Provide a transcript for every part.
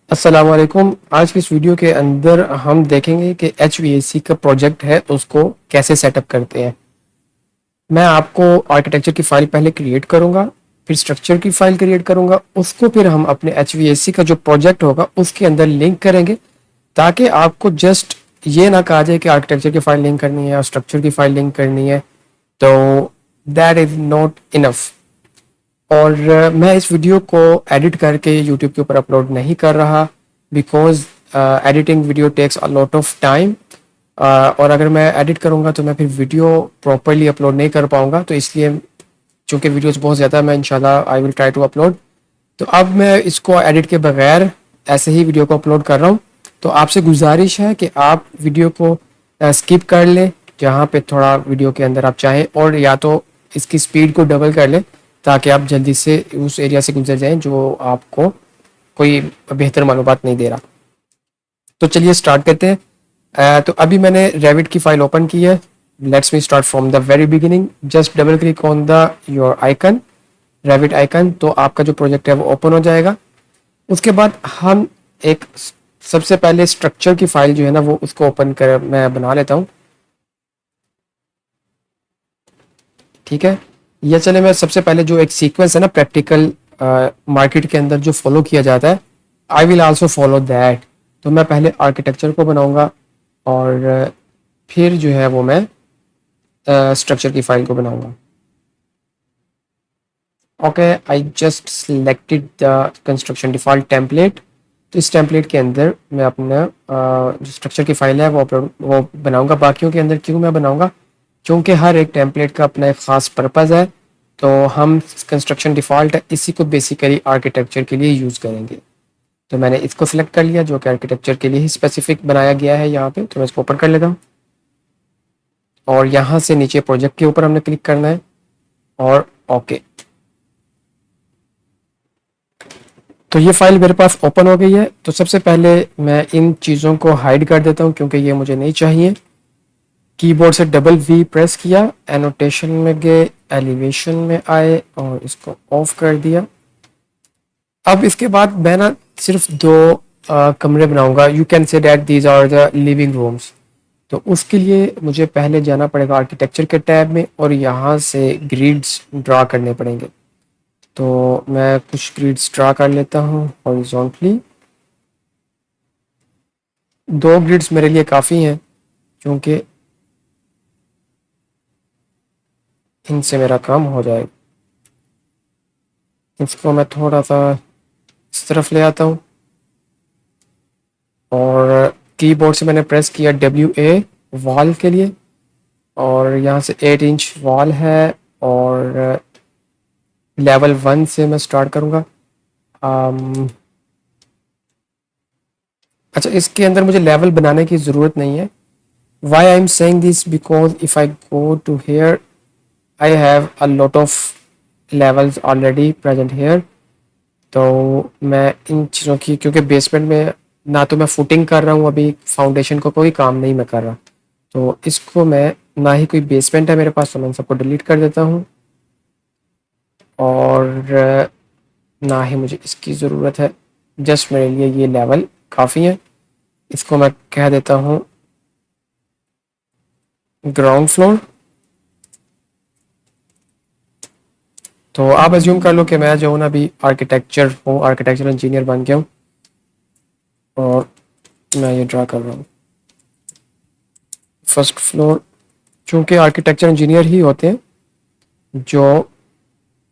अस्सलाम वालेकुम। आज की इस वीडियो के अंदर हम देखेंगे कि HVAC का प्रोजेक्ट है उसको कैसे सेटअप करते हैं। मैं आपको आर्किटेक्चर की फ़ाइल पहले क्रिएट करूँगा, फिर स्ट्रक्चर की फ़ाइल क्रिएट करूँगा, उसको फिर हम अपने HVAC का जो प्रोजेक्ट होगा उसके अंदर लिंक करेंगे, ताकि आपको जस्ट ये ना कहा जाए कि आर्किटेक्चर की फ़ाइल लिंक करनी है और स्ट्रक्चर की फ़ाइल लिंक करनी है, तो दैट इज़ नॉट इनफ। और मैं इस वीडियो को एडिट करके यूट्यूब के ऊपर अपलोड नहीं कर रहा, because editing video takes a lot of time. और अगर मैं एडिट करूँगा तो मैं फिर वीडियो प्रॉपरली अपलोड नहीं कर पाऊँगा, तो इसलिए चूँकि वीडियोस बहुत ज़्यादा, मैं इंशाल्लाह I will try to upload. तो अब मैं इसको एडिट के बगैर ऐसे ही वीडियो को अपलोड कर रहा हूँ। तो आपसे गुजारिश है कि आप वीडियो को स्किप कर लें जहाँ पे थोड़ा वीडियो के अंदर आप चाहें, और या तो इसकी स्पीड को डबल कर लें ताकि आप जल्दी से उस एरिया से गुजर जाएं जो आपको कोई बेहतर मालूमात नहीं दे रहा। तो चलिए स्टार्ट करते हैं। तो अभी मैंने रेविट की फाइल ओपन की है। Let's me start from the very beginning. Just double click on the your icon, Revit icon, तो आपका जो प्रोजेक्ट है वो ओपन हो जाएगा। उसके बाद हम एक सबसे पहले स्ट्रक्चर की फाइल जो है ना वो उसको ओपन कर मैं बना लेता हूँ। ठीक है, या चले मैं सबसे पहले जो एक सीक्वेंस है ना प्रैक्टिकल मार्केट के अंदर जो फॉलो किया जाता है, I will also follow that. तो मैं पहले आर्किटेक्चर को बनाऊंगा और फिर जो है वो मैं स्ट्रक्चर की फाइल को बनाऊंगा। Okay, I just selected the construction default template. तो इस टेम्पलेट के अंदर मैं अपना जो स्ट्रक्चर की फाइल है वो बनाऊंगा। बाकियों के अंदर क्यों मैं बनाऊंगा, क्योंकि हर एक टेम्पलेट का अपना एक ख़ास पर्पज़ है। तो हम कंस्ट्रक्शन डिफ़ॉल्ट है इसी को बेसिकली आर्किटेक्चर के लिए यूज़ करेंगे। तो मैंने इसको सिलेक्ट कर लिया जो कि आर्किटेक्चर के लिए ही स्पेसिफिक बनाया गया है यहाँ पे। तो मैं इसको ओपन कर लेता हूँ और यहाँ से नीचे प्रोजेक्ट के ऊपर हमने क्लिक करना है और ओके। तो ये फाइल मेरे पास ओपन हो गई है। तो सबसे पहले मैं इन चीज़ों को हाइड कर देता हूँ क्योंकि ये मुझे नहीं चाहिए। कीबोर्ड से डबल वी प्रेस किया, एनोटेशन में गए, एलिवेशन में आए और इसको ऑफ कर दिया। अब इसके बाद मैं ना सिर्फ दो कमरे बनाऊंगा। You can say that these are the living rooms. तो उसके लिए मुझे पहले जाना पड़ेगा आर्किटेक्चर के टैब में और यहाँ से ग्रिड्स ड्रा करने पड़ेंगे। तो मैं कुछ ग्रिड्स ड्रा कर लेता हूँ हॉरिजॉन्टली। दो ग्रिड्स मेरे लिए काफ़ी हैं क्योंकि इनसे मेरा काम हो जाएगा। इसको मैं थोड़ा सा इस तरफ ले आता हूँ और कीबोर्ड से मैंने प्रेस किया WA वॉल के लिए, और यहाँ से 8 इंच वॉल है और लेवल 1 से मैं स्टार्ट करूँगा। अच्छा, इसके अंदर मुझे लेवल बनाने की ज़रूरत नहीं है। Why I am saying this, because if I go to here I have a lot of levels already present here. तो मैं इन चीज़ों की, क्योंकि बेसमेंट में ना तो मैं फुटिंग कर रहा हूँ, अभी फाउंडेशन को कोई काम नहीं मैं कर रहा, तो इसको मैं, ना ही कोई बेसमेंट है मेरे पास, तो मैं इन सबको डिलीट कर देता हूँ और ना ही मुझे इसकी ज़रूरत है। जस्ट मेरे लिए ये लेवल काफ़ी है। इसको मैं कह देता हूँ ग्राउंड फ्लोर। तो आप एज्यूम कर लो कि मैं जो हूँ ना अभी आर्किटेक्चर हूँ, आर्किटेक्चर इंजीनियर बन गया हूँ और मैं ये ड्रा कर रहा हूँ फर्स्ट फ्लोर। चूँकि आर्किटेक्चर इंजीनियर ही होते हैं जो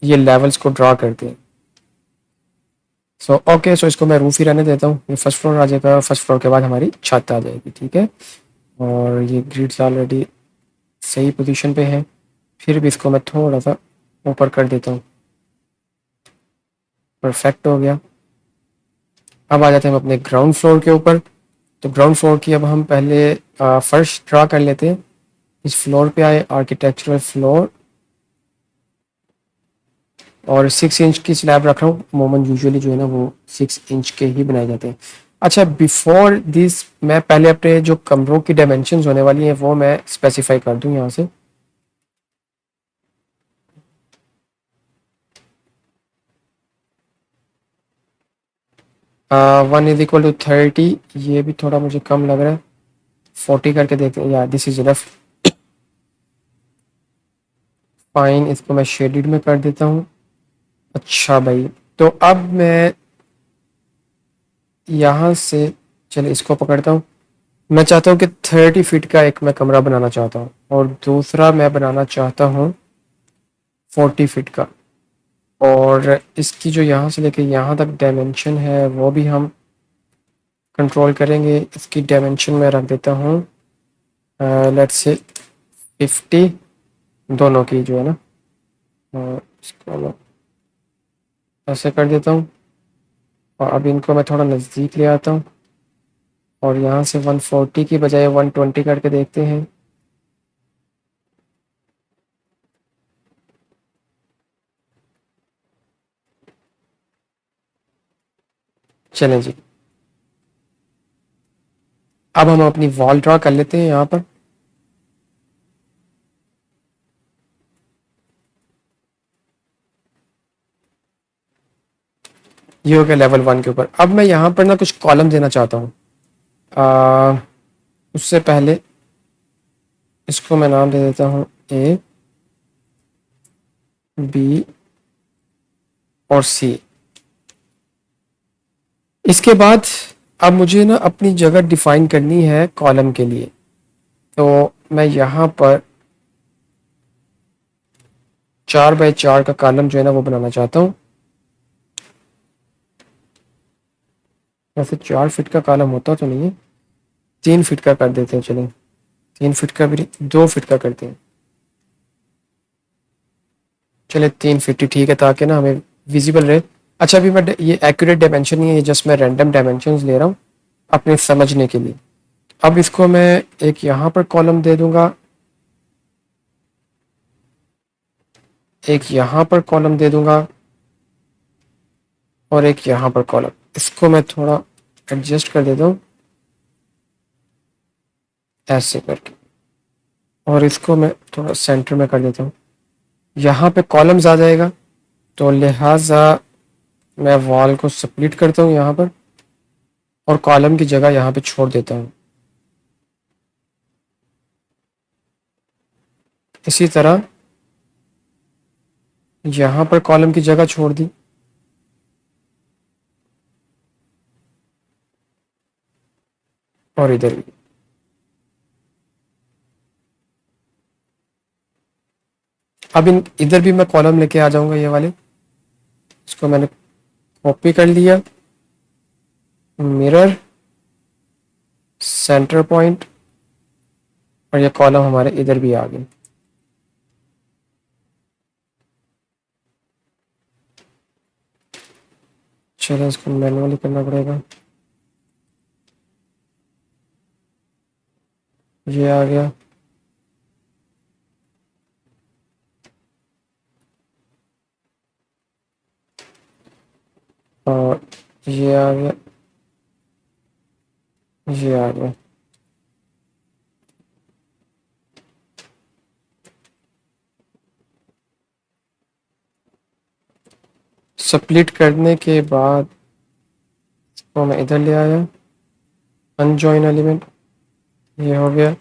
ये लेवल्स को ड्रा करते हैं। सो ओके, सो इसको मैं रूफ ही रहने देता हूँ। ये फर्स्ट फ्लोर आ जाएगा, फर्स्ट फ्लोर के बाद हमारी छत आ जाएगी। ठीक है, और ये ग्रिड्स ऑलरेडी सही पोजीशन पे है, फिर भी इसको मैं थोड़ा सा ऊपर कर देता हूँ। परफेक्ट हो गया। अब आ जाते हैं हम अपने ग्राउंड फ्लोर के ऊपर। तो ग्राउंड फ्लोर की अब हम पहले फर्श ड्रा कर लेते हैं। इस फ्लोर पे आए, आर्किटेक्चरल फ्लोर, और 6 इंच की स्लैब रख रहा हूँ। अमूमन यूजुअली जो है ना वो 6 इंच के ही बनाए जाते हैं। अच्छा, बिफोर दिस मैं पहले अपने जो कमरों की डायमेंशंस होने वाली हैं वो मैं स्पेसिफाई कर दूँ यहाँ से। 1 = 30, ये भी थोड़ा मुझे कम लग रहा है, 40 करके देखते हैं। या दिस इज इनफ। फाइन, इसको मैं शेडेड में कर देता हूँ। अच्छा भाई, तो अब मैं यहाँ से, चलिए इसको पकड़ता हूँ। मैं चाहता हूँ कि 30 फीट का एक मैं कमरा बनाना चाहता हूँ, और दूसरा मैं बनाना चाहता हूँ 40 फीट का। और इसकी जो यहाँ से लेके यहाँ तक डायमेंशन है वो भी हम कंट्रोल करेंगे। इसकी डायमेंशन में रख देता हूँ लेट्स से 50, दोनों की जो है ना। इसको मैं ऐसे कर देता हूँ, और अब इनको मैं थोड़ा नज़दीक ले आता हूँ, और यहाँ से 140 की बजाय 120 करके देखते हैं। चलें जी, अब हम अपनी वॉल ड्रा कर लेते हैं यहाँ पर। ये हो गया लेवल 1 के ऊपर। अब मैं यहाँ पर ना कुछ कॉलम देना चाहता हूँ। उससे पहले इसको मैं नाम दे देता हूँ ए, बी और सी। इसके बाद अब मुझे ना अपनी जगह डिफाइन करनी है कॉलम के लिए। तो मैं यहाँ पर 4x4 का कॉलम जो है ना वो बनाना चाहता हूँ। वैसे 4 फीट का कॉलम होता तो नहीं है, 3 फीट का कर देते हैं। चलें, 3 फीट का भी, 2 फीट का करते हैं। चले 3 फीट ही ठीक है, ताकि ना हमें विजिबल रहे। अच्छा, अभी मैं ये एक्यूरेट डायमेंशन नहीं है, ये जस्ट मैं रैंडम डायमेंशंस ले रहा हूँ अपने समझने के लिए। अब इसको मैं एक यहाँ पर कॉलम दे दूंगा, एक यहाँ पर कॉलम दे दूंगा, और एक यहाँ पर कॉलम। इसको मैं थोड़ा एडजस्ट कर देता हूँ ऐसे करके, और इसको मैं थोड़ा सेंटर में कर देता हूँ। यहाँ पे कॉलम्स आ जाएगा, तो लिहाजा मैं वॉल को स्प्लिट करता हूँ यहाँ पर, और कॉलम की जगह यहाँ पे छोड़ देता हूँ। इसी तरह यहाँ पर कॉलम की जगह छोड़ दी, और इधर भी। अब इधर भी मैं कॉलम लेके आ जाऊंगा, ये वाले। इसको मैंने कॉपी कर लिया, मिरर, सेंटर पॉइंट, और ये कॉलम हमारे इधर भी आ गए। चलो इसको मैनुअली करना पड़ेगा। ये आ गया, और ये आ गया, ये आ गया। स्प्लिट करने के बाद इसको मैं इधर ले आया, अनजॉइन एलिमेंट, ये हो गया,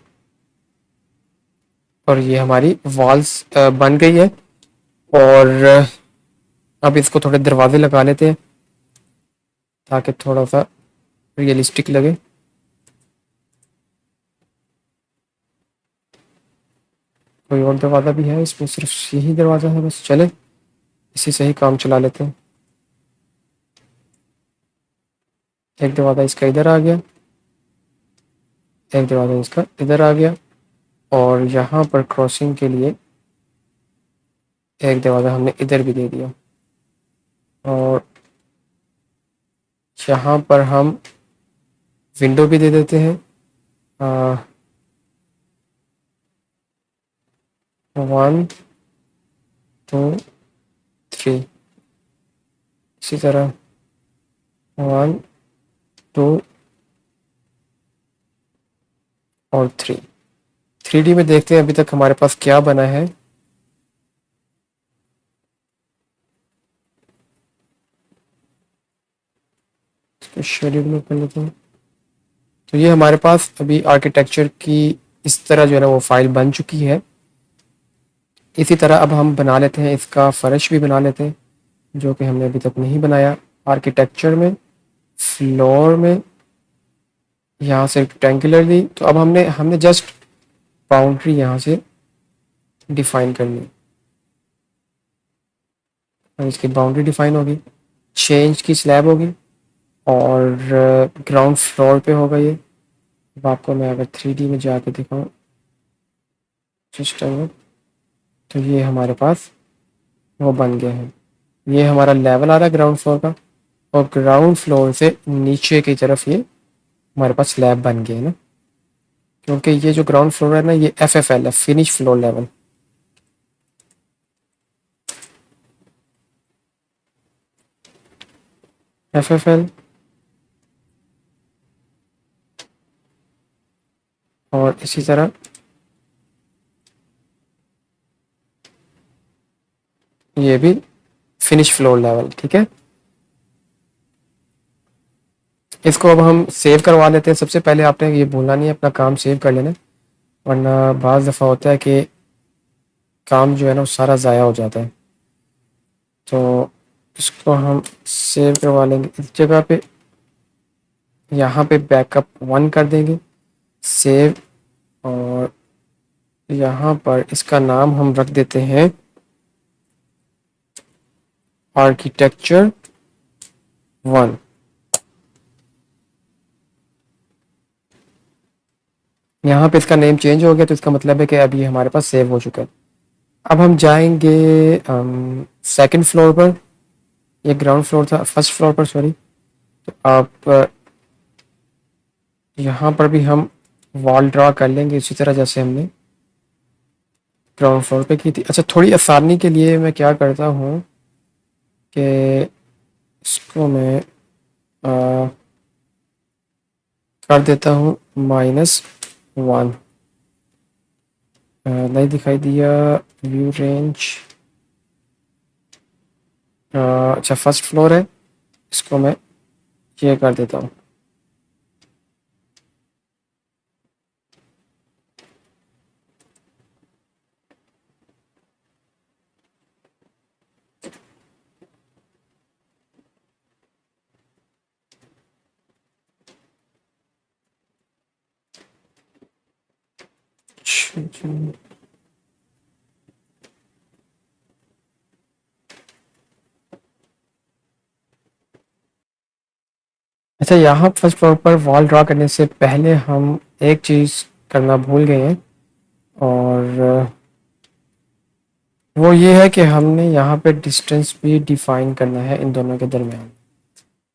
और ये हमारी वॉल्स बन गई है। और अब इसको थोड़े दरवाजे लगा लेते हैं, ताकि थोड़ा सा रियलिस्टिक लगे। कोई और दरवाज़ा भी है इसमें? सिर्फ यही दरवाज़ा है बस? चले इसी से ही काम चला लेते हैं। एक दरवाज़ा इसका इधर आ गया, एक दरवाज़ा इसका इधर आ गया, और यहाँ पर क्रॉसिंग के लिए एक दरवाज़ा हमने इधर भी दे दिया। और यहाँ पर हम विंडो भी दे देते हैं, 1 2 3। इसी तरह 1 2 और 3। 3D में देखते हैं अभी तक हमारे पास क्या बना है। शेड्यूल में कर लेते हैं। तो ये हमारे पास अभी आर्किटेक्चर की इस तरह जो है ना वो फाइल बन चुकी है। इसी तरह अब हम बना लेते हैं, इसका फर्श भी बना लेते हैं जो कि हमने अभी तक नहीं बनाया। आर्किटेक्चर में, फ्लोर में, यहाँ से रेक्टेंगुलर दी, तो अब हमने हमने जस्ट बाउंड्री यहाँ से डिफाइन करनी है और इसकी बाउंड्री डिफाइन होगी, चेंज की स्लैब होगी और ग्राउंड फ्लोर पे होगा ये। अब आपको मैं अगर 3D में जाके दिखाऊँ सिस्टम में, तो ये हमारे पास वो बन गया है। ये हमारा लेवल आ रहा है ग्राउंड फ्लोर का और ग्राउंड फ्लोर से नीचे की तरफ ये हमारे पास स्लैब बन गया है ना, क्योंकि ये जो ग्राउंड फ्लोर है ना ये FFL है, फिनिश फ्लोर लेवल। FFL और इसी तरह ये भी फिनिश फ्लोर लेवल। ठीक है, इसको अब हम सेव करवा लेते हैं। सबसे पहले आपने ये भूलना नहीं है, अपना काम सेव कर लेना, वरना बाज़ दफ़ा होता है कि काम जो है ना वो सारा ज़ाया हो जाता है। तो इसको हम सेव करवा लेंगे इस जगह पे, यहाँ पे बैकअप 1 कर देंगे, सेव, और यहाँ पर इसका नाम हम रख देते हैं आर्किटेक्चर 1। यहाँ पे इसका नेम चेंज हो गया, तो इसका मतलब है कि अब ये हमारे पास सेव हो चुका है। अब हम जाएंगे सेकंड फ्लोर पर, ये ग्राउंड फ्लोर था, फर्स्ट फ्लोर पर सॉरी। तो आप यहाँ पर भी हम वॉल ड्रा कर लेंगे इसी तरह जैसे हमने ग्राउंड फ्लोर पे की थी। अच्छा, थोड़ी आसानी के लिए मैं क्या करता हूँ कि इसको मैं कर देता हूँ -1। नहीं दिखाई दिया व्यू रेंज। अच्छा, फर्स्ट फ्लोर है, इसको मैं ये कर देता हूँ। अच्छा, यहाँ फर्स्ट फ्लोर पर वॉल ड्रा करने से पहले हम एक चीज़ करना भूल गए हैं, और वो ये है कि हमने यहाँ पे डिस्टेंस भी डिफाइन करना है इन दोनों के दरमियान।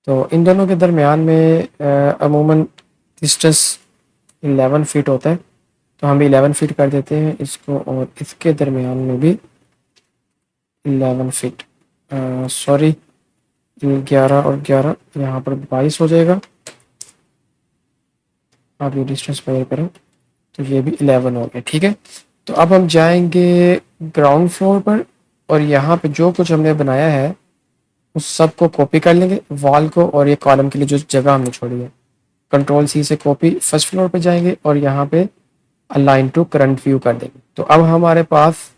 तो इन दोनों के दरमियान में अमूमन डिस्टेंस 11 फीट होता है, तो हम 11 फीट कर देते हैं इसको, और इसके दरमियान में भी 11 फीट, सॉरी 11 और 11, यहाँ पर 22 हो जाएगा। आप ये डिस्टेंस मेजर करें तो ये भी 11 हो गया। ठीक है, तो अब हम जाएंगे ग्राउंड फ्लोर पर, और यहाँ पे जो कुछ हमने बनाया है उस सब को कॉपी कर लेंगे, वॉल को और ये कॉलम के लिए जो जगह हमने छोड़ी है। Ctrl+C से कॉपी, फर्स्ट फ्लोर पे जाएंगे और यहाँ पे अलाइन टू करंट व्यू कर देंगे। तो अब हमारे पास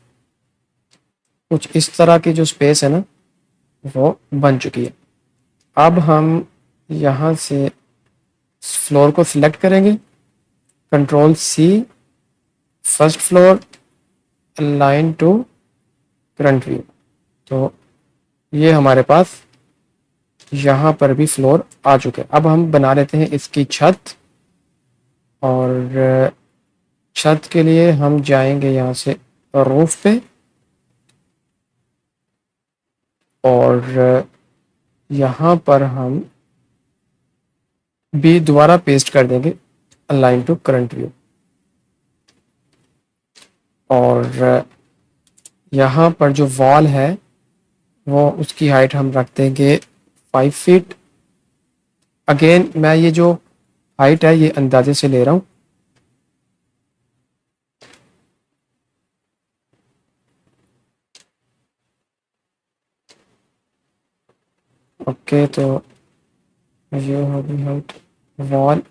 कुछ इस तरह की जो स्पेस है ना वो बन चुकी है। अब हम यहाँ से फ्लोर को सिलेक्ट करेंगे, Ctrl+C, first floor, align to current view. तो ये हमारे पास यहाँ पर भी फ्लोर आ चुके हैं। अब हम बना लेते हैं इसकी छत, और छत के लिए हम जाएंगे यहाँ से रूफ पे, और यहाँ पर हम भी दोबारा पेस्ट कर देंगे अलाइन टू करंट व्यू, और यहाँ पर जो वॉल है वो उसकी हाइट हम रख देंगे 5 फीट। अगेन मैं ये जो हाइट है ये अंदाजे से ले रहा हूँ। ओके, तो ये होगी हाइट वॉल।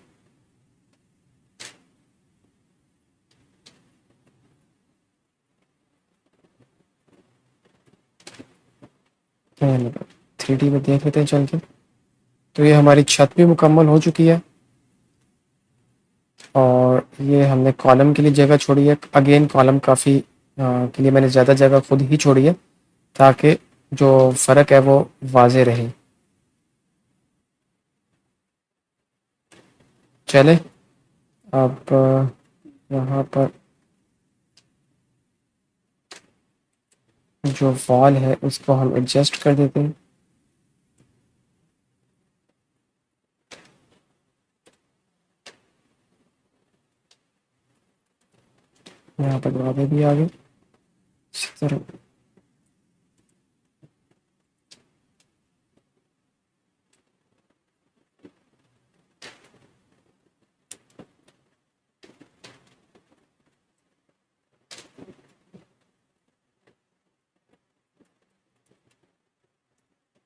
थ्री डी में देख लेते हैं चल के। तो ये हमारी छत भी मुकम्मल हो चुकी है और ये हमने कॉलम के लिए जगह छोड़ी है। अगेन कॉलम काफ़ी के लिए मैंने ज़्यादा जगह खुद ही छोड़ी है ताकि जो फ़र्क है वो वाज़े रहे। चले अब यहाँ पर जो वॉल है उसको हम एडजस्ट कर देते हैं। यहाँ पर दरवाजे भी आ गए इसी तरह।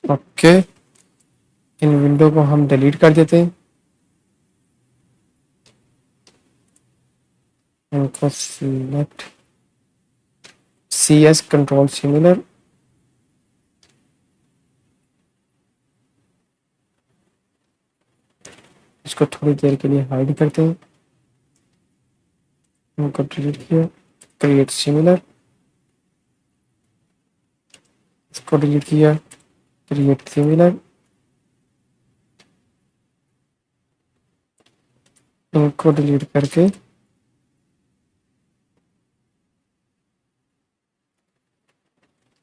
ओके, इन विंडो को हम डिलीट कर देते हैं। इनको select C S control similar. इसको थोड़ी देर के लिए हाइड करते हैं। इनको डिलीट किया, क्रिएट सिमिलर। इसको डिलीट किया, क्रिएट सिमिलर। इनको डिलीट करके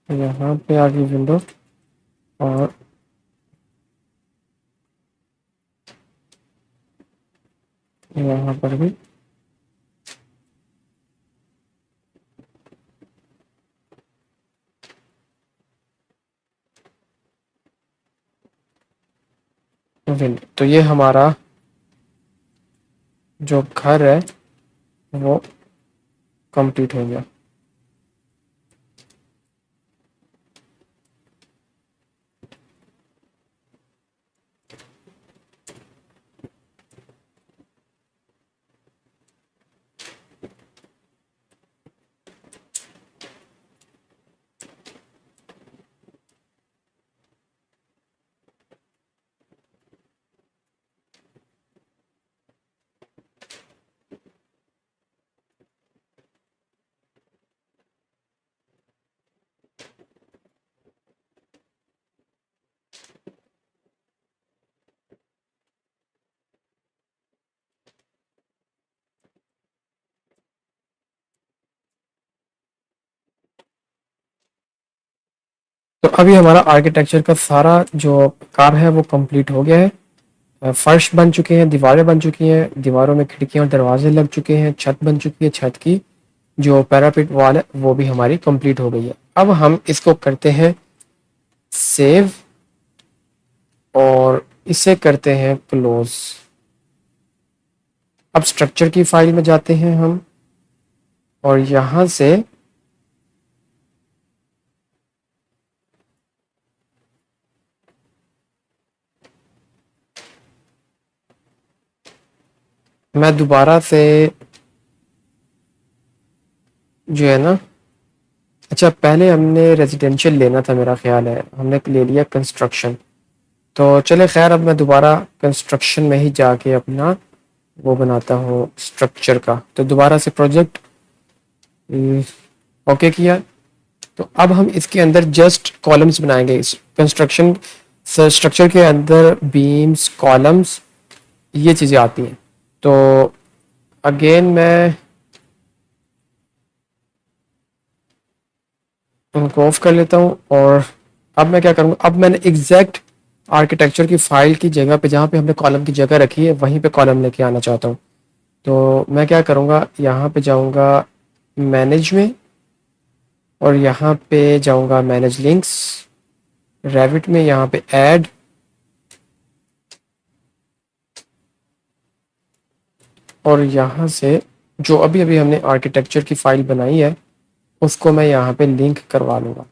यहाँ पे आ गई विंडो और यहाँ पर भी विंडो। तो ये हमारा जो घर है वो कंप्लीट हो गया। तो अभी हमारा आर्किटेक्चर का सारा जो काम है वो कंप्लीट हो गया है। फर्श बन चुके हैं, दीवारें बन चुकी हैं, दीवारों में खिड़कियां और दरवाजे लग चुके हैं, छत बन चुकी है, छत की जो पैरापिट वॉल है वो भी हमारी कंप्लीट हो गई है। अब हम इसको करते हैं सेव और इसे करते हैं क्लोज। अब स्ट्रक्चर की फाइल में जाते हैं हम और यहां से मैं दोबारा से जो है ना, अच्छा पहले हमने रेजिडेंशियल लेना था, मेरा ख्याल है हमने ले लिया कंस्ट्रक्शन। तो चले खैर, अब मैं दोबारा कंस्ट्रक्शन में ही जाके अपना वो बनाता हूँ स्ट्रक्चर का। तो दोबारा से प्रोजेक्ट ओके किया। तो अब हम इसके अंदर जस्ट कॉलम्स बनाएंगे। इस कंस्ट्रक्शन स्ट्रक्चर के अंदर बीम्स, कॉलम्स, ये चीज़ें आती हैं। तो अगेन मैं उनको ऑफ कर लेता हूँ और अब मैं क्या करूँगा, अब मैंने एग्जैक्ट आर्किटेक्चर की फाइल की जगह पे जहाँ पे हमने कॉलम की जगह रखी है वहीं पे कॉलम लेके आना चाहता हूँ। तो मैं क्या करूँगा, यहाँ पे जाऊँगा मैनेज में और यहाँ पे जाऊँगा मैनेज लिंक्स, रेविट में यहाँ पे ऐड, और यहाँ से जो अभी अभी हमने आर्किटेक्चर की फाइल बनाई है उसको मैं यहाँ पे लिंक करवा लूँगा।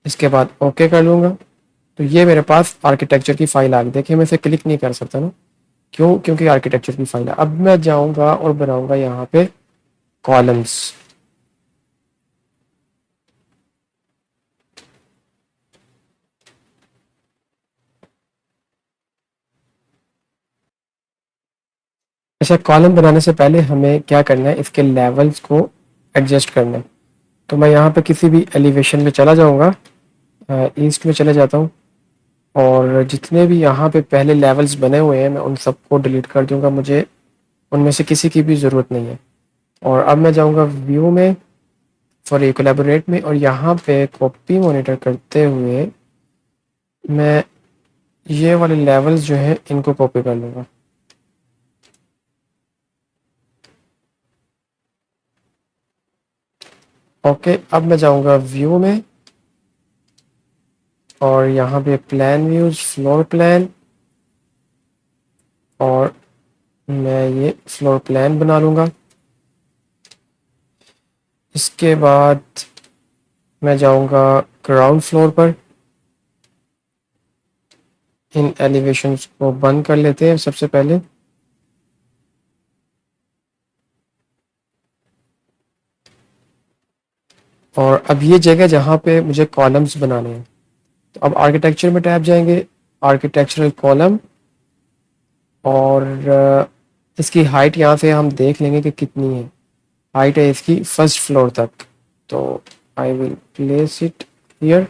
इसके बाद ओके कर लूँगा। तो ये मेरे पास आर्किटेक्चर की फाइल आ गई। देखिए मैं इसे क्लिक नहीं कर सकता ना, क्यों? क्योंकि आर्किटेक्चर की फाइल है। अब मैं जाऊंगा और बनाऊंगा यहाँ पे कॉलम्स। अच्छा, कॉलम बनाने से पहले हमें क्या करना है, इसके लेवल्स को एडजस्ट करना है। तो मैं यहाँ पे किसी भी एलिवेशन में चला जाऊँगा, ईस्ट में चले जाता हूँ, और जितने भी यहाँ पे पहले लेवल्स बने हुए हैं मैं उन सबको डिलीट कर दूंगा, मुझे उनमें से किसी की भी ज़रूरत नहीं है। और अब मैं जाऊँगा व्यू में, सॉरी कोलैबोरेट में, और यहाँ पे कॉपी मॉनिटर करते हुए मैं ये वाले लेवल्स जो हैं इनको कॉपी कर लूँगा। ओके, अब मैं जाऊँगा व्यू में, और यहाँ पे प्लान व्यूज, फ्लोर प्लान, और मैं ये फ्लोर प्लान बना लूँगा। इसके बाद मैं जाऊँगा ग्राउंड फ्लोर पर। इन एलिवेशंस को बंद कर लेते हैं सबसे पहले। और अब ये जगह जहाँ पे मुझे कॉलम्स बनाने हैं, तो अब आर्किटेक्चर में टैब जाएंगे, आर्किटेक्चरल कॉलम, और इसकी हाइट यहाँ से हम देख लेंगे कि कितनी है। हाइट है इसकी फर्स्ट फ्लोर तक, तो I will place it here,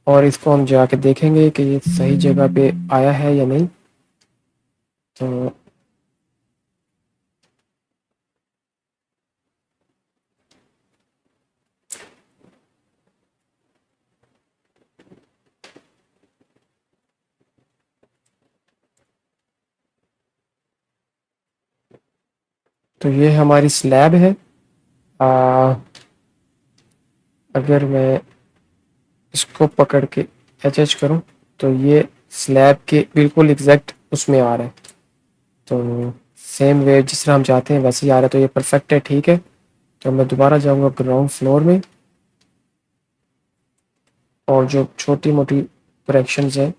और इसको हम जाके देखेंगे कि ये सही जगह पे आया है या नहीं। तो ये हमारी स्लैब है। अगर मैं इसको पकड़ के एच करूं तो ये स्लैब के बिल्कुल एग्जैक्ट उसमें आ रहा है। तो सेम वे जिस तरह हम चाहते हैं वैसे ही आ रहा है, तो ये परफेक्ट है, ठीक है। तो मैं दोबारा जाऊंगा ग्राउंड फ्लोर में, और जो छोटी मोटी करेक्शंस हैं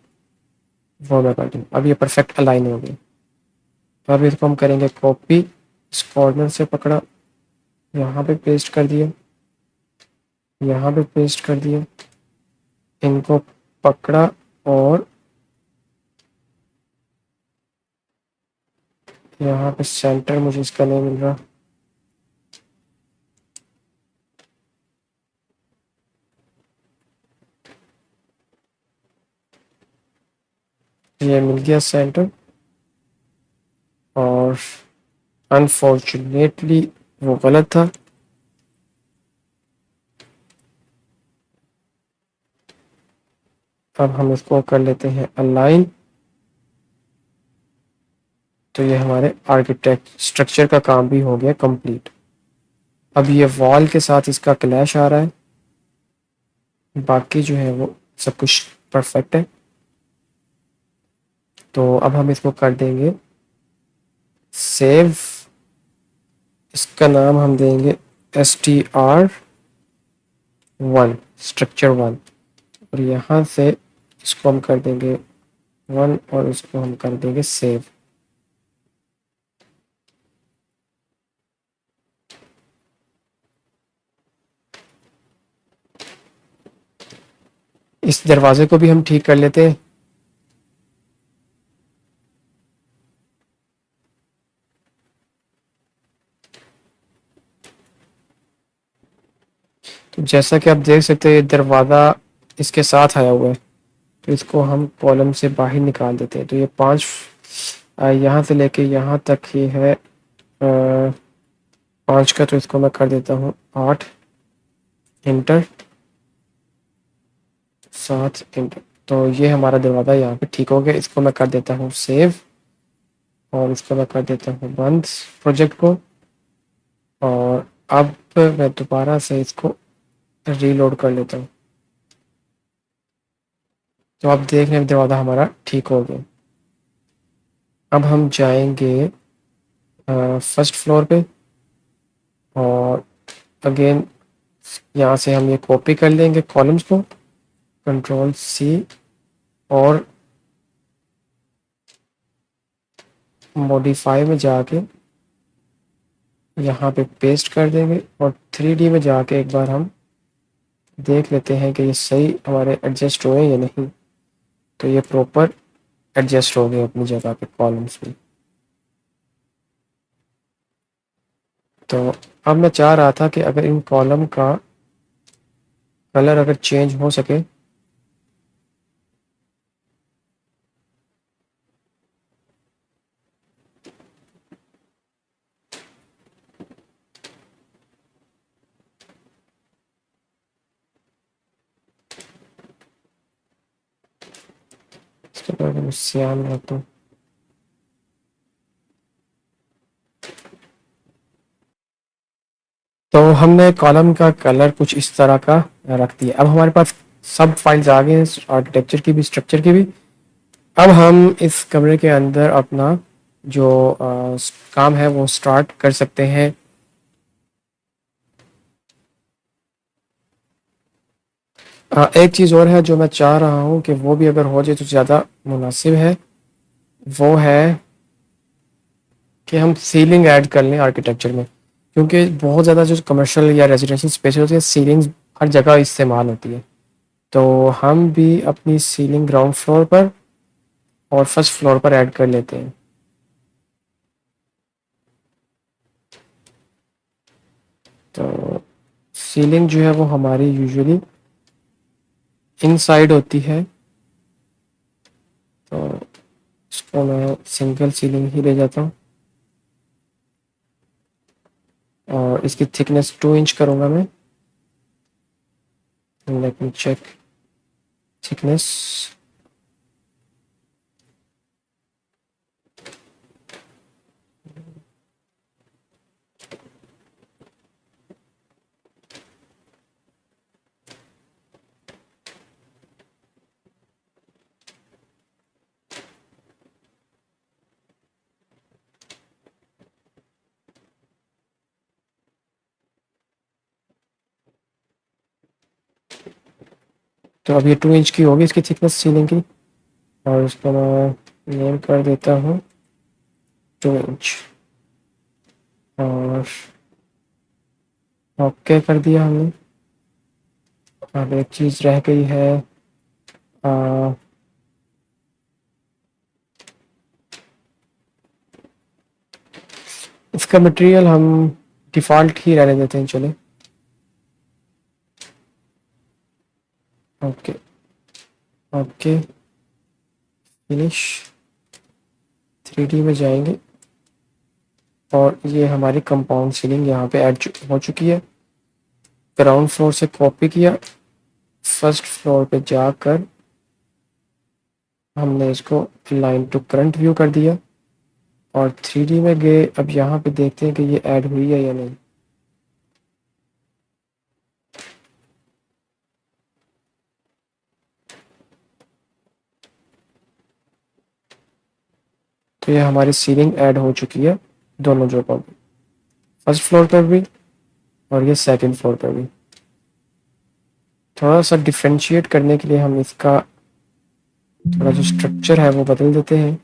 वो मैं कर दूँ। अब ये परफेक्ट अलाइन हो गया। तो अब इसको हम करेंगे कॉपी, इस कॉर्नर से पकड़ा, यहाँ पे पेस्ट कर दिया, यहाँ पे पेस्ट कर दिया, इनको पकड़ा, और यहाँ पे सेंटर मुझे इसका नहीं मिल रहा, ये मिल गया सेंटर। और अनफॉर्चुनेटली वो गलत था। अब हम इसको कर लेते हैं अलाइन। तो ये हमारे आर्किटेक्ट स्ट्रक्चर का काम भी हो गया कंप्लीट। अब ये वॉल के साथ इसका क्लैश आ रहा है, बाकी जो है वो सब कुछ परफेक्ट है। तो अब हम इसको कर देंगे सेव। इसका नाम हम देंगे STR1, स्ट्रक्चर 1, और यहाँ से इसको हम कर देंगे 1, और इसको हम कर देंगे सेव। इस दरवाजे को भी हम ठीक कर लेते हैं। तो जैसा कि आप देख सकते हैं ये दरवाज़ा इसके साथ आया हुआ है, तो इसको हम कॉलम से बाहर निकाल देते हैं। तो ये 5 यहाँ से लेके यहाँ तक ये है 5 का, तो इसको मैं कर देता हूँ 8, इंटर, 7, इंटर। तो ये हमारा दरवाज़ा यहाँ पे ठीक हो गया। इसको मैं कर देता हूँ सेव, और इसको मैं कर देता हूँ बंद प्रोजेक्ट को। और अब मैं दोबारा से इसको रीलोड कर लेता हूँ। तो आप देख रहे हैं दरवाज़ा हमारा ठीक हो गया। अब हम जाएंगे फर्स्ट फ्लोर पे, और अगेन यहाँ से हम ये कॉपी कर लेंगे कॉलम्स को, कंट्रोल C, और मॉडिफाई में जाके यहाँ पे पेस्ट कर देंगे और 3D में जाके एक बार हम देख लेते हैं कि ये सही हमारे एडजस्ट हुए या नहीं। तो ये प्रॉपर एडजस्ट हो गए अपनी जगह पे कॉलम्स में। तो अब मैं चाह रहा था कि अगर इन कॉलम का कलर अगर चेंज हो सके इसके बाद मैं सियान रखता हूँ। तो हमने कॉलम का कलर कुछ इस तरह का रख दिया। अब हमारे पास सब फाइल्स आ गए हैं, आर्किटेक्चर की भी, स्ट्रक्चर की भी। अब हम इस कमरे के अंदर अपना जो काम है वो स्टार्ट कर सकते हैं। एक चीज़ और है जो मैं चाह रहा हूँ कि वो भी अगर हो जाए तो ज़्यादा मुनासिब है, वो है कि हम सीलिंग ऐड कर लें आर्किटेक्चर में। क्योंकि बहुत ज़्यादा जो कमर्शियल या रेजिडेंशियल स्पेस होती है, सीलिंग हर जगह इस्तेमाल होती है। तो हम भी अपनी सीलिंग ग्राउंड फ्लोर पर और फर्स्ट फ्लोर पर ऐड कर लेते हैं। तो सीलिंग जो है वो हमारी यूजुअली इनसाइड होती है। तो इसको मैं सिंगल सीलिंग ही ले जाता हूँ और इसकी थिकनेस 2 इंच करूँगा मैं। Let me check thickness. तो अब ये 2 इंच की होगी इसकी थिकनेस सीलिंग की, और इसको मैं नेम कर देता हूँ 2 इंच। और ओके कर दिया हमने। अब एक चीज़ रह गई है, आ, इसका मटेरियल हम डिफ़ॉल्ट ही रहने देते हैं, चले। Okay okay finish. 3D में जाएंगे और ये हमारी कंपाउंड सीलिंग यहाँ पे ऐड हो चुकी है। ग्राउंड फ्लोर से कॉपी किया, फर्स्ट फ्लोर पे जाकर हमने इसको लाइन टू करंट व्यू कर दिया और 3D में गए। अब यहाँ पे देखते हैं कि ये ऐड हुई है या नहीं। तो ये हमारी सीलिंग ऐड हो चुकी है दोनों जगहों पे, फर्स्ट फ्लोर पर भी और ये सेकंड फ्लोर पर भी। थोड़ा सा डिफ्रेंशिएट करने के लिए हम इसका थोड़ा जो स्ट्रक्चर है वो बदल देते हैं।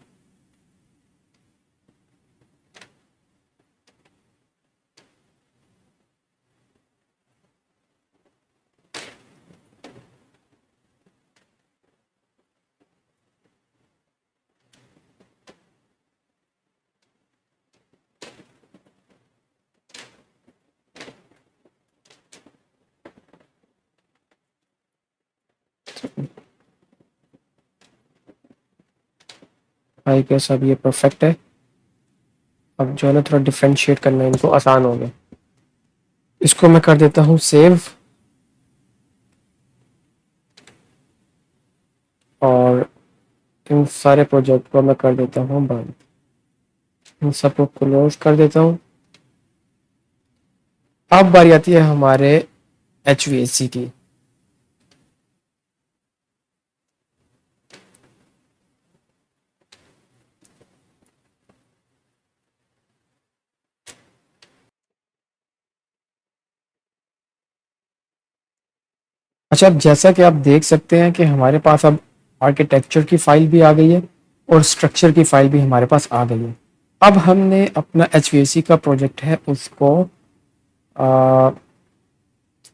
आई गेस अब ये परफेक्ट है। अब जो है ना थोड़ा डिफ्रेंशिएट करना इनको आसान हो गया। इसको मैं कर देता हूँ सेव और इन सारे प्रोजेक्ट को मैं कर देता हूँ बंद। इन सबको क्लोज कर देता हूँ। अब बारी आती है हमारे HVAC की। अच्छा, अब जैसा कि आप देख सकते हैं कि हमारे पास अब आर्किटेक्चर की फाइल भी आ गई है और स्ट्रक्चर की फाइल भी हमारे पास आ गई है। अब हमने अपना HVAC का प्रोजेक्ट है उसको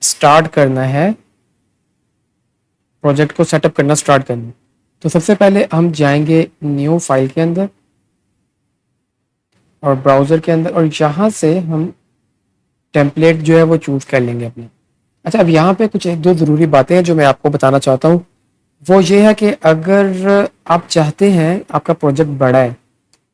स्टार्ट करना है, प्रोजेक्ट को सेटअप करना स्टार्ट करना है। तो सबसे पहले हम जाएंगे न्यू फाइल के अंदर और ब्राउज़र के अंदर, और यहाँ से हम टेम्पलेट जो है वो चूज़ कर लेंगे अपने। अच्छा, अब यहाँ पे कुछ एक दो ज़रूरी बातें हैं जो मैं आपको बताना चाहता हूँ। वो ये है कि अगर आप चाहते हैं, आपका प्रोजेक्ट बड़ा है,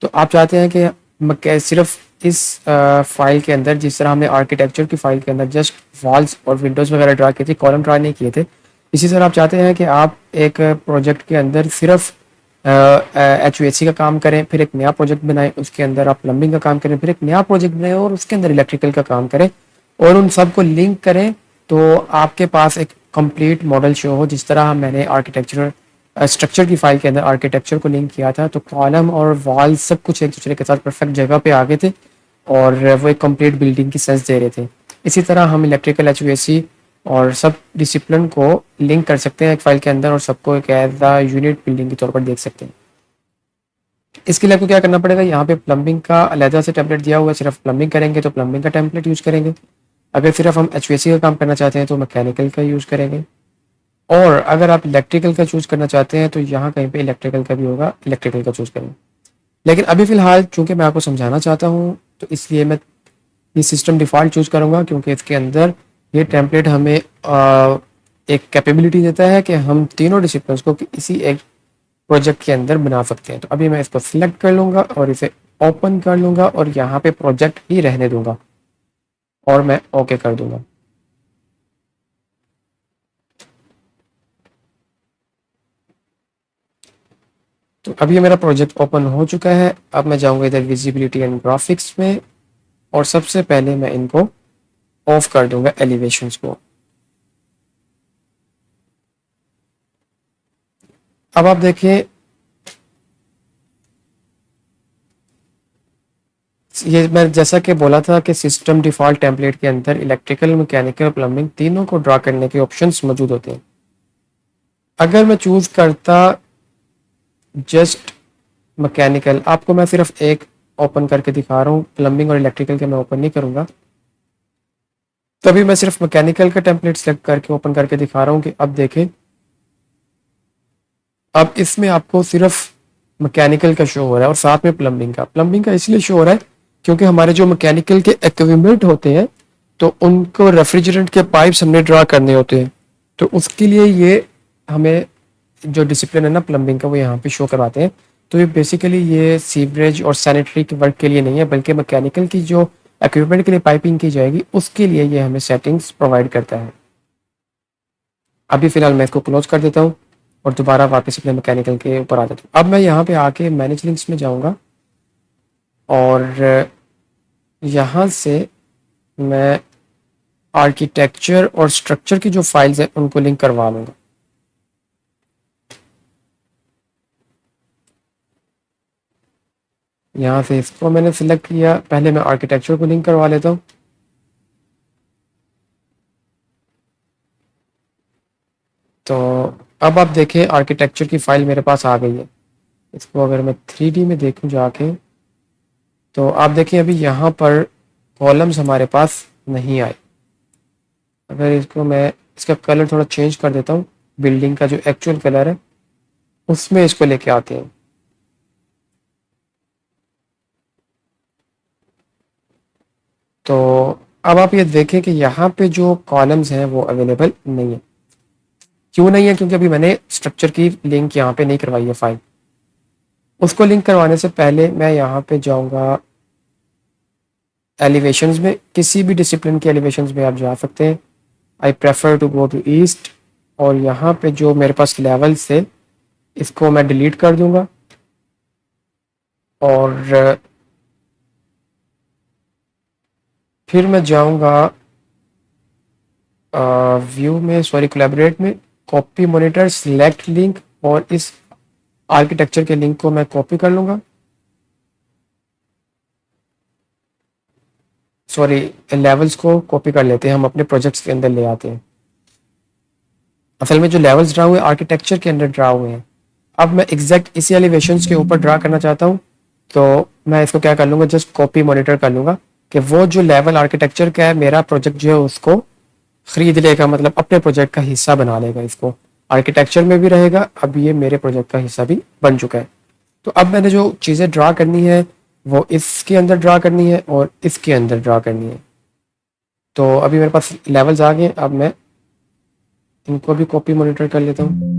तो आप चाहते हैं कि सिर्फ इस फाइल के अंदर, जिस तरह हमने आर्किटेक्चर की फाइल के अंदर जस्ट वॉल्स और विंडोज़ वगैरह ड्रा किए थे, कॉलम ड्रा नहीं किए थे, इसी तरह आप चाहते हैं कि आप एक प्रोजेक्ट के अंदर सिर्फ HVAC का काम करें, फिर एक नया प्रोजेक्ट बनाएं, उसके अंदर आप प्लम्बिंग का काम करें, फिर एक नया प्रोजेक्ट बनाएं और उसके अंदर इलेक्ट्रिकल का काम करें और उन सबको लिंक करें, तो आपके पास एक कंप्लीट मॉडल शो हो। जिस तरह मैंने आर्किटेक्चर स्ट्रक्चर की फाइल के अंदर आर्किटेक्चर को लिंक किया था, तो कॉलम और वॉल सब कुछ एक दूसरे के साथ परफेक्ट जगह पे आ गए थे और वो एक कंप्लीट बिल्डिंग की सेंस दे रहे थे। इसी तरह हम इलेक्ट्रिकल, HVAC और सब डिसिप्लिन को लिंक कर सकते हैं एक फाइल के अंदर और सबको एक एज अ यूनिट बिल्डिंग के तौर पर देख सकते हैं। इसके लिए आपको क्या करना पड़ेगा, यहाँ पे प्लम्बिंग का अलहदा से टेम्पलेट दिया हुआ है, सिर्फ प्लम्बिंग करेंगे तो प्लम्बिंग का टेम्पलेट यूज़ करेंगे। अगर सिर्फ हम HVAC का काम करना चाहते हैं तो मैकेनिकल का यूज़ करेंगे, और अगर आप इलेक्ट्रिकल का चूज़ करना चाहते हैं तो यहाँ कहीं पे इलेक्ट्रिकल का भी होगा, इलेक्ट्रिकल का चूज़ करेंगे। लेकिन अभी फ़िलहाल चूँकि मैं आपको समझाना चाहता हूँ, तो इसलिए मैं ये सिस्टम डिफ़ॉल्ट चूज़ करूँगा, क्योंकि इसके अंदर ये टेम्पलेट हमें एक कैपेबिलिटी देता है कि हम तीनों डिसिप्लिन्स को इसी एक प्रोजेक्ट के अंदर बना सकते हैं। तो अभी मैं इसको सिलेक्ट कर लूँगा और इसे ओपन कर लूँगा और यहाँ पे प्रोजेक्ट ही रहने दूँगा और मैं ओके कर दूँगा। तो अभी ये मेरा प्रोजेक्ट ओपन हो चुका है। अब मैं जाऊँगा इधर विजिबिलिटी एंड ग्राफिक्स में और सबसे पहले मैं इनको ऑफ कर दूँगा, एलिवेशंस को। अब आप देखिए, ये मैं जैसा कि बोला था कि सिस्टम डिफ़ॉल्ट टेम्पलेट के अंदर इलेक्ट्रिकल, मैकेनिकल, प्लम्बिंग तीनों को ड्रा करने के ऑप्शंस मौजूद होते हैं। अगर मैं चूज़ करता जस्ट मैकेनिकल, आपको मैं सिर्फ एक ओपन करके दिखा रहा हूँ, प्लम्बिंग और इलेक्ट्रिकल के मैं ओपन नहीं करूँगा, तभी मैं सिर्फ मैकेनिकल का टेम्पलेट सेलेक्ट करके ओपन करके दिखा रहा हूँ कि अब देखें, अब इसमें आपको सिर्फ मैकेनिकल का शो हो रहा है और साथ में प्लम्बिंग का इसलिए शो हो रहा है क्योंकि हमारे जो मैकेनिकल के इक्विपमेंट होते हैं तो उनको रेफ्रिजरेंट के पाइप्स हमने ड्रा करने होते हैं, तो उसके लिए ये हमें जो डिसिप्लिन है ना प्लम्बिंग का, वो यहाँ पे शो करवाते हैं। तो ये बेसिकली ये सीवरेज और सैनिटरी के वर्क के लिए नहीं है, बल्कि मैकेनिकल की जो इक्विपमेंट के लिए पाइपिंग की जाएगी उसके लिए ये हमें सेटिंग्स प्रोवाइड करता है। अभी फ़िलहाल मैं इसको क्लोज कर देता हूँ और दोबारा वापस अपने मैकेनिकल के ऊपर आ जाता हूँ। अब मैं यहाँ पे आके मैनेज लिंक्स में जाऊँगा और यहाँ से मैं आर्किटेक्चर और स्ट्रक्चर की जो फाइल्स हैं उनको लिंक करवा लूँगा। यहाँ से इसको मैंने सिलेक्ट किया, पहले मैं आर्किटेक्चर को लिंक करवा लेता हूँ। तो अब आप देखें आर्किटेक्चर की फाइल मेरे पास आ गई है। इसको अगर मैं 3D में देखूं जाके, तो आप देखें अभी यहाँ पर कॉलम्स हमारे पास नहीं आए। अगर इसको मैं इसका कलर थोड़ा चेंज कर देता हूँ, बिल्डिंग का जो एक्चुअल कलर है उसमें इसको लेके आते हैं। तो अब आप ये देखें कि यहाँ पे जो कॉलम्स हैं वो अवेलेबल नहीं है। क्यों नहीं है? क्योंकि अभी मैंने स्ट्रक्चर की लिंक यहाँ पे नहीं करवाई है फाइल। उसको लिंक करवाने से पहले मैं यहाँ पे जाऊँगा एलिवेशंस में, किसी भी डिसिप्लिन के एलिवेशंस में आप जा सकते हैं। I prefer to go to east, और यहाँ पे जो मेरे पास लेवल्स थे इसको मैं डिलीट कर दूंगा और फिर मैं जाऊँगा व्यू में, सॉरी कोलैबोरेट में, कॉपी मॉनिटर, सिलेक्ट लिंक, और इस आर्किटेक्चर के लिंक को मैं कॉपी कर लूँगा। सॉरी, लेवल्स को कॉपी कर लेते हैं, हम अपने प्रोजेक्ट्स के अंदर ले आते हैं। असल में जो लेवल्स ड्रा हुए आर्किटेक्चर के अंदर ड्रा हुए हैं, अब मैं एग्जैक्ट इसी एलिवेशंस के ऊपर ड्रा करना चाहता हूँ, तो मैं इसको क्या कर लूँगा, जस्ट कॉपी मॉनिटर कर लूँगा कि वो जो लेवल आर्किटेक्चर का है मेरा प्रोजेक्ट जो है उसको खरीद लेगा, मतलब अपने प्रोजेक्ट का हिस्सा बना लेगा इसको। आर्किटेक्चर में भी रहेगा, अब ये मेरे प्रोजेक्ट का हिस्सा भी बन चुका है। तो अब मैंने जो चीज़ें ड्रा करनी है वो इसके अंदर ड्रा करनी है और इसके अंदर ड्रा करनी है। तो अभी मेरे पास लेवल्स आ गए, अब मैं इनको भी कॉपी मॉनिटर कर लेता हूँ।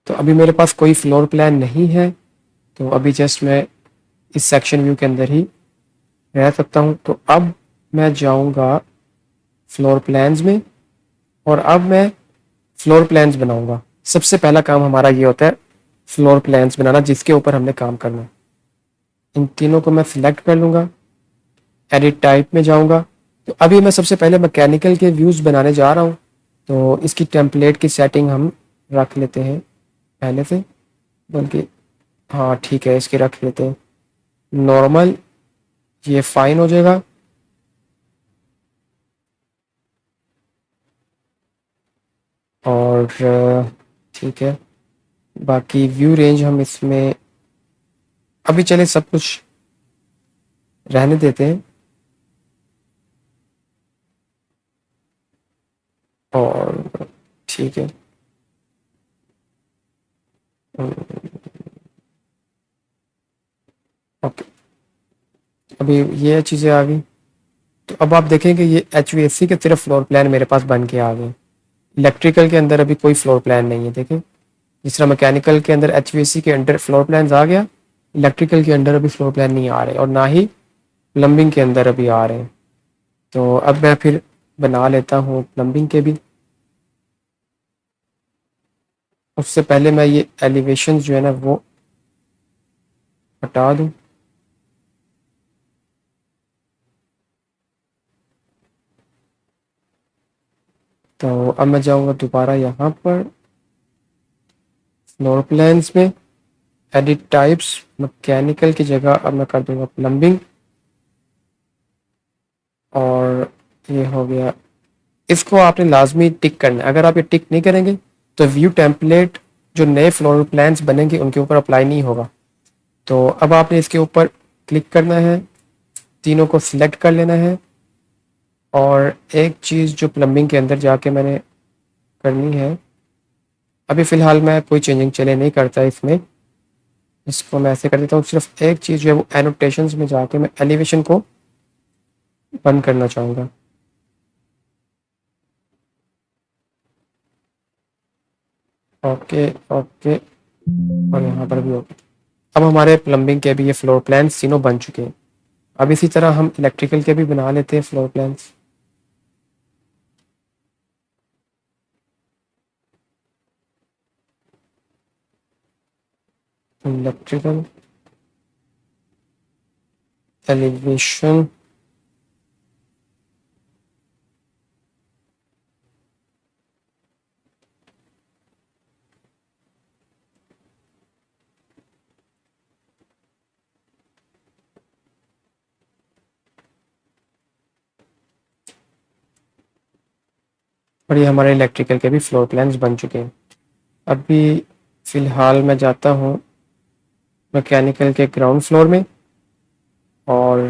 तो अभी मेरे पास कोई फ्लोर प्लान नहीं है, तो अभी जस्ट मैं इस सेक्शन व्यू के अंदर ही रह सकता हूँ। तो अब मैं जाऊँगा फ्लोर प्लान्स में और अब मैं फ्लोर प्लान्स बनाऊंगा। सबसे पहला काम हमारा ये होता है फ्लोर प्लान्स बनाना, जिसके ऊपर हमने काम करना है। इन तीनों को मैं सिलेक्ट कर लूँगा, एडिट टाइप में जाऊँगा। तो अभी मैं सबसे पहले मैकेनिकल के व्यूज़ बनाने जा रहा हूँ, तो इसकी टेम्पलेट की सेटिंग हम रख लेते हैं पहले से, बल्कि हाँ ठीक है, इसकी रख लेते हैं नॉर्मल, ये फाइन हो जाएगा। और ठीक है, बाकी व्यू रेंज हम इसमें अभी चले सब कुछ रहने देते हैं। और ठीक है, ओके, अभी ये चीज़ें आ गई। तो अब आप देखेंगे ये HVAC के सिर्फ फ्लोर प्लान मेरे पास बन के आ गए। इलेक्ट्रिकल के अंदर अभी कोई फ्लोर प्लान नहीं है, देखें। जिस तरह मैकेनिकल के अंदर HVAC के अंडर फ्लोर प्लान आ गया, इलेक्ट्रिकल के अंदर अभी फ्लोर प्लान नहीं आ रहे, और ना ही प्लम्बिंग के अंदर अभी आ रहे हैं। तो अब मैं फिर बना लेता हूँ प्लम्बिंग के भी। उससे पहले मैं ये एलिवेशन जो है ना वो हटा दूँ। तो अब मैं जाऊँगा दोबारा यहाँ पर फ्लोर प्लान्स में, एडिट टाइप्स, मैकेनिकल की जगह अब मैं कर दूंगा प्लम्बिंग, और ये हो गया। इसको आपने लाजमी टिक करना है, अगर आप ये टिक नहीं करेंगे तो व्यू टेम्पलेट जो नए फ्लोर प्लान्स बनेंगे उनके ऊपर अप्लाई नहीं होगा। तो अब आपने इसके ऊपर क्लिक करना है, तीनों को सिलेक्ट कर लेना है, और एक चीज़ जो प्लम्बिंग के अंदर जाके मैंने करनी है, अभी फ़िलहाल मैं कोई चेंजिंग चले नहीं करता इसमें, इसको मैं ऐसे कर देता हूँ। सिर्फ एक चीज़ जो है वो एनोटेशंस में जाके मैं एलिवेशन को बंद करना चाहूँगा। ओके ओके, और यहाँ पर भी ओके। अब हमारे प्लम्बिंग के भी ये फ्लोर प्लान्स तीनों बन चुके हैं। अब इसी तरह हम इलेक्ट्रिकल के भी बना लेते हैं फ्लोर प्लान्स। इलेक्ट्रिकल एलिवेशन, और ये हमारे इलेक्ट्रिकल के भी फ्लोर प्लान्स बन चुके हैं। अभी फ़िलहाल मैं जाता हूँ मैकेनिकल के ग्राउंड फ्लोर में, और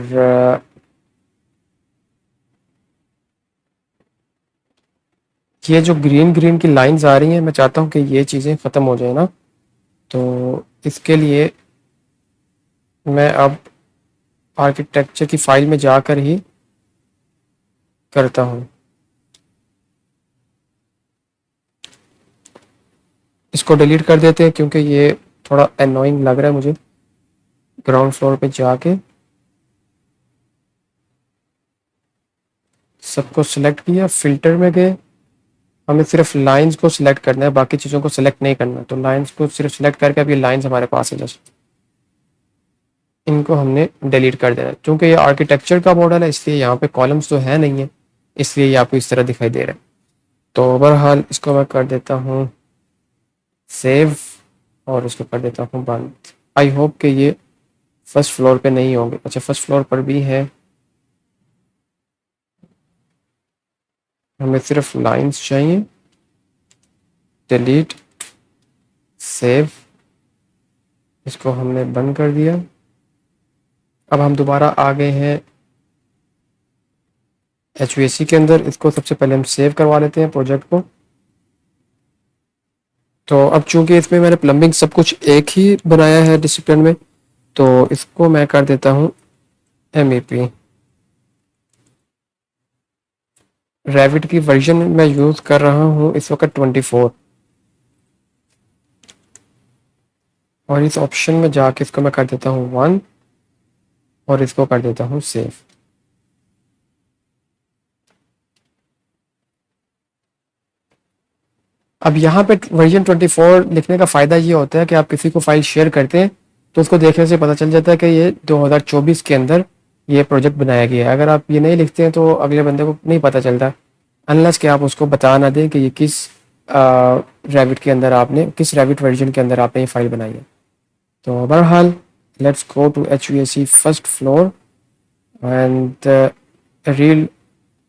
ये जो ग्रीन ग्रीन की लाइंस आ रही हैं, मैं चाहता हूँ कि ये चीज़ें ख़त्म हो जाए ना। तो इसके लिए मैं अब आर्किटेक्चर की फ़ाइल में जाकर ही करता हूँ। इसको डिलीट कर देते हैं क्योंकि ये थोड़ा एनोइंग लग रहा है मुझे। ग्राउंड फ्लोर पे जाके सबको सिलेक्ट किया, फिल्टर में गए, हमें सिर्फ लाइंस को सिलेक्ट करना है, बाकी चीज़ों को सिलेक्ट नहीं करना। तो लाइंस को सिर्फ सिलेक्ट करके अब ये लाइंस हमारे पास है, जस्ट इनको हमने डिलीट कर देना है। क्योंकि ये आर्किटेक्चर का मॉडल है इसलिए यहाँ पे कॉलम्स तो है नहीं है, इसलिए ये आपको इस तरह दिखाई दे रहा है। तो बहरहाल इसको मैं कर देता हूँ सेव, और इसको कर देता हूँ बंद। आई होप कि ये फर्स्ट फ्लोर पे नहीं होंगे। अच्छा, फर्स्ट फ्लोर पर भी है। हमें सिर्फ लाइंस चाहिए। डिलीट, सेव, इसको हमने बंद कर दिया। अब हम दोबारा आ गए हैं HVAC के अंदर। इसको सबसे पहले हम सेव करवा लेते हैं प्रोजेक्ट को। तो अब चूंकि इसमें मैंने प्लम्बिंग सब कुछ एक ही बनाया है डिसिप्लिन में, तो इसको मैं कर देता हूँ MEP। रैविट की वर्जन मैं यूज़ कर रहा हूँ इस वक्त 24, और इस ऑप्शन में जाके इसको मैं कर देता हूँ 1 और इसको कर देता हूँ सेव। अब यहाँ पे वर्जन 24 लिखने का फ़ायदा ये होता है कि आप किसी को फाइल शेयर करते हैं तो उसको देखने से पता चल जाता है कि ये 2024 के अंदर ये प्रोजेक्ट बनाया गया है। अगर आप ये नहीं लिखते हैं तो अगले बंदे को नहीं पता चलता, अनलेस कि आप उसको बता ना दें कि ये किस रैविट के अंदर आपने, किस रैविट वर्जन के अंदर आपने ये फाइल बनाई है। तो बहरहाल let's go to HVAC first floor and reel.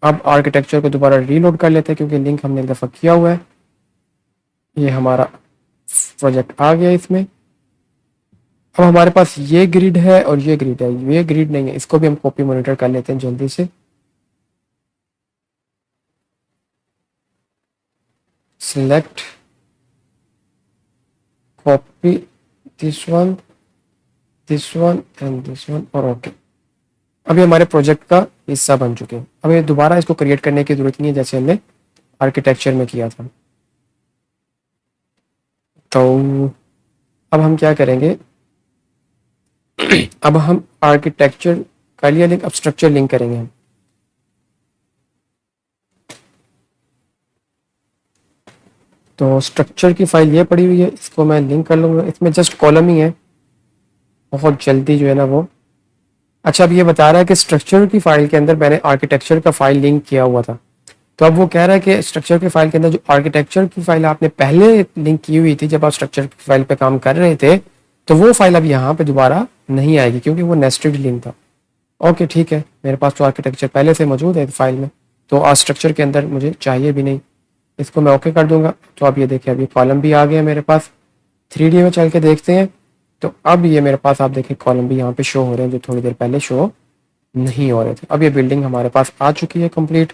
अब आर्किटेक्चर को दोबारा रीलोड कर लेते हैं क्योंकि लिंक हमने एक दफ़ा किया हुआ है। ये हमारा प्रोजेक्ट आ गया इसमें। अब हमारे पास ये ग्रिड है और ये ग्रिड है, ये ग्रिड नहीं है, इसको भी हम कॉपी मॉनिटर कर लेते हैं जल्दी से। Select, copy this one and this one और ओके। अभी हमारे प्रोजेक्ट का हिस्सा बन चुके हैं। अब ये दोबारा इसको क्रिएट करने की जरूरत नहीं है जैसे हमने आर्किटेक्चर में किया था। तो अब हम क्या करेंगे, अब हम आर्किटेक्चर का लिया लिंक, अब स्ट्रक्चर लिंक करेंगे हम। तो स्ट्रक्चर की फाइल ये पड़ी हुई है, इसको मैं लिंक कर लूँगा। इसमें जस्ट कॉलम ही है, बहुत जल्दी जो है ना वो। अच्छा, अब ये बता रहा है कि स्ट्रक्चर की फाइल के अंदर मैंने आर्किटेक्चर का फाइल लिंक किया हुआ था। तो अब वो कह रहा है कि स्ट्रक्चर की फाइल के अंदर जो आर्किटेक्चर की फाइल आपने पहले लिंक की हुई थी जब आप स्ट्रक्चर की फाइल पे काम कर रहे थे, तो वो फाइल अब यहाँ पे दोबारा नहीं आएगी क्योंकि वो नेस्टेड लिंक था। ओके ठीक है, मेरे पास तो आर्किटेक्चर पहले से मौजूद है फाइल में, तो आज स्ट्रक्चर के अंदर मुझे चाहिए भी नहीं। इसको मैं ओके कर दूंगा। तो अब ये देखिए, अभी कॉलम भी आ गया मेरे पास। 3D में चल के देखते हैं। तो अब ये मेरे पास आप देखें कॉलम भी यहाँ पे शो हो रहे हैं जो थोड़ी देर पहले शो नहीं हो रहे थे। अब ये बिल्डिंग हमारे पास आ चुकी है कंप्लीट।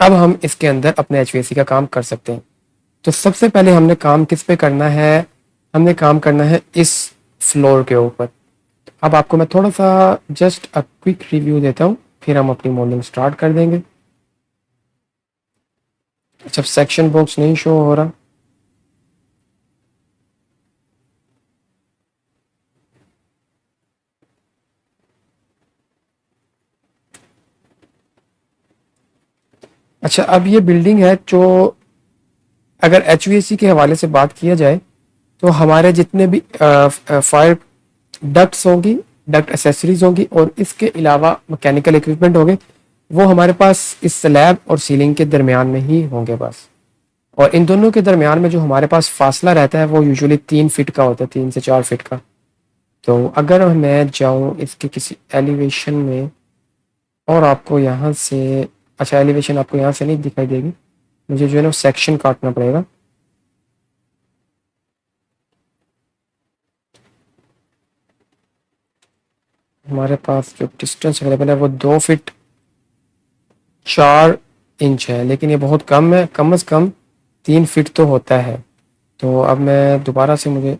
अब हम इसके अंदर अपने HVAC का काम कर सकते हैं। तो सबसे पहले हमने काम किस पे करना है, हमने काम करना है इस फ्लोर के ऊपर। अब आपको मैं थोड़ा सा जस्ट अ क्विक रिव्यू देता हूँ, फिर हम अपनी मॉडलिंग स्टार्ट कर देंगे। जब सेक्शन बॉक्स नहीं शो हो रहा, अच्छा अब ये बिल्डिंग है जो, अगर HVAC के हवाले से बात किया जाए तो हमारे जितने भी फायर डक्ट्स होंगी, डक्ट एसेसरीज होंगी और इसके अलावा मैकेनिकल इक्विपमेंट होंगे, वो हमारे पास इस स्लैब और सीलिंग के दरमियान में ही होंगे बस। और इन दोनों के दरमियान में जो हमारे पास फासला रहता है वो यूजुअली 3 फीट का होता है, 3 से 4 फीट का। तो अगर मैं जाऊं इसके किसी एलिवेशन में और आपको यहाँ से, अच्छा एलिवेशन आपको यहाँ से नहीं दिखाई देगी, मुझे जो है ना सेक्शन काटना पड़ेगा। हमारे पास जो डिस्टेंस अवेलेबल है वो 2 फीट 4 इंच है, लेकिन ये बहुत कम है, कम से कम 3 फीट तो होता है। तो अब मैं दोबारा से, मुझे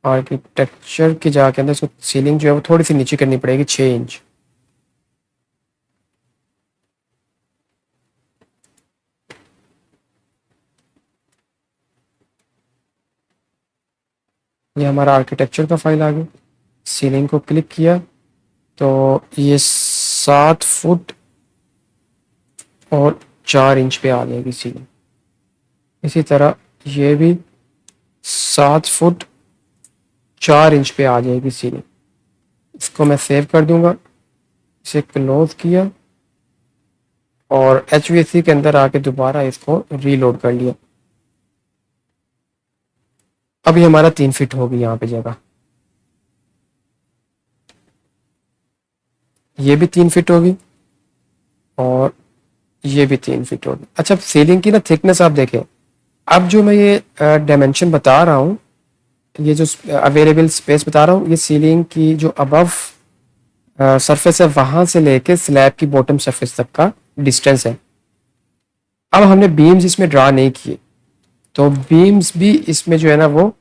आर्किटेक्चर की जाके अंदर इसको सीलिंग जो है वो थोड़ी सी नीचे करनी पड़ेगी, 6 इंच। ये हमारा आर्किटेक्चर का फाइल आ गया। सीलिंग को क्लिक किया तो ये 7 फुट और 4 इंच पे आ जाएगी सीलिंग। इसी तरह ये भी 7 फुट 4 इंच पे आ जाएगी सीलिंग। इसको मैं सेव कर दूंगा, इसे क्लोज किया और HVAC के अंदर आके दोबारा इसको रीलोड कर लिया। अभी हमारा 3 फीट होगी यहाँ पे जगह, ये भी 3 फीट होगी और ये भी 3 फीट होगी। अच्छा, सीलिंग की ना थिकनेस आप देखें, अब जो मैं ये डायमेंशन बता रहा हूँ, ये जो अवेलेबल स्पेस बता रहा हूँ, ये सीलिंग की जो अबव सरफेस है वहां से लेके स्लैब की बॉटम सरफेस तक का डिस्टेंस है। अब हमने बीम्स इसमें ड्रा नहीं किए, तो बीम्स भी इसमें जो है ना वो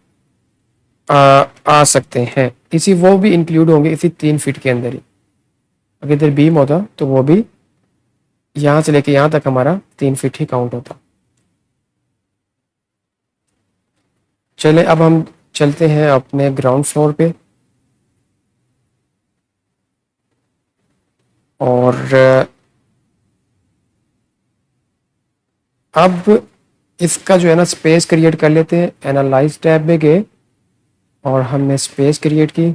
आ सकते हैं, इसी वो भी इंक्लूड होंगे इसी 3 फीट के अंदर ही। अगर इधर बीम होता तो वो भी यहाँ से लेके यहाँ तक हमारा 3 फीट ही काउंट होता। चले अब हम चलते हैं अपने ग्राउंड फ्लोर पे, और अब इसका जो है ना स्पेस क्रिएट कर लेते हैं। एनालाइज टैब में गए और हमने स्पेस क्रिएट की।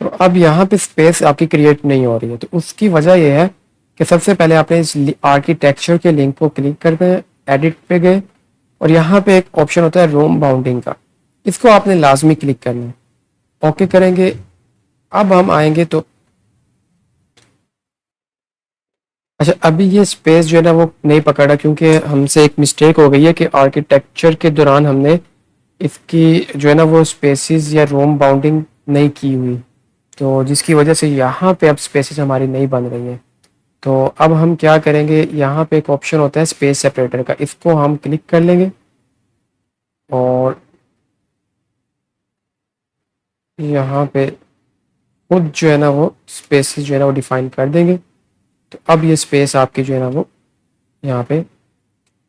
तो अब यहाँ पे स्पेस आपकी क्रिएट नहीं हो रही है, तो उसकी वजह यह है कि सबसे पहले आपने इस आर्किटेक्चर के लिंक को क्लिक करते हैं, एडिट पे गए, और यहाँ पे एक ऑप्शन होता है रूम बाउंडिंग का, इसको आपने लाजमी क्लिक करना है। ओके करेंगे। अब हम आएंगे तो अच्छा, अभी ये स्पेस जो है ना वो नहीं पकड़ा, क्योंकि हमसे एक मिस्टेक हो गई है कि आर्किटेक्चर के दौरान हमने इसकी जो है ना वो स्पेसिस या रूम बाउंडिंग नहीं की हुई, तो जिसकी वजह से यहाँ पे अब स्पेसेस हमारी नहीं बन रही हैं। तो अब हम क्या करेंगे, यहाँ पे एक ऑप्शन होता है स्पेस सेपरेटर का, इसको हम क्लिक कर लेंगे और यहाँ पे खुद जो है ना वो स्पेसेस जो है ना वो डिफाइन कर देंगे। तो अब ये स्पेस आपकी जो है ना वो यहाँ पे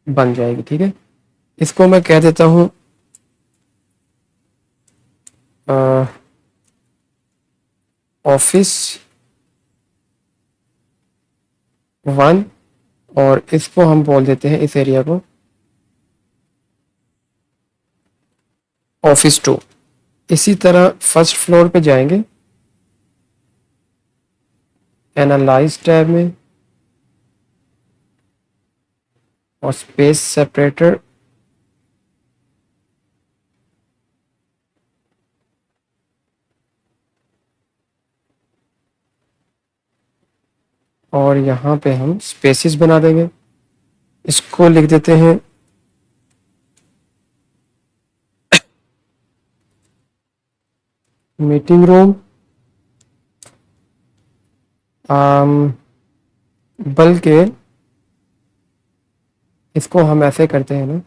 बन जाएगी। ठीक है, इसको मैं कह देता हूँ ऑफिस 1, और इसको हम बोल देते हैं इस एरिया को ऑफिस 2। इसी तरह फर्स्ट फ्लोर पे जाएंगे, एनालाइज टैब में, और स्पेस सेपरेटर, और यहाँ पे हम स्पेसिस बना देंगे। इसको लिख देते हैं मीटिंग रूम, बल्कि इसको हम ऐसे करते हैं ना,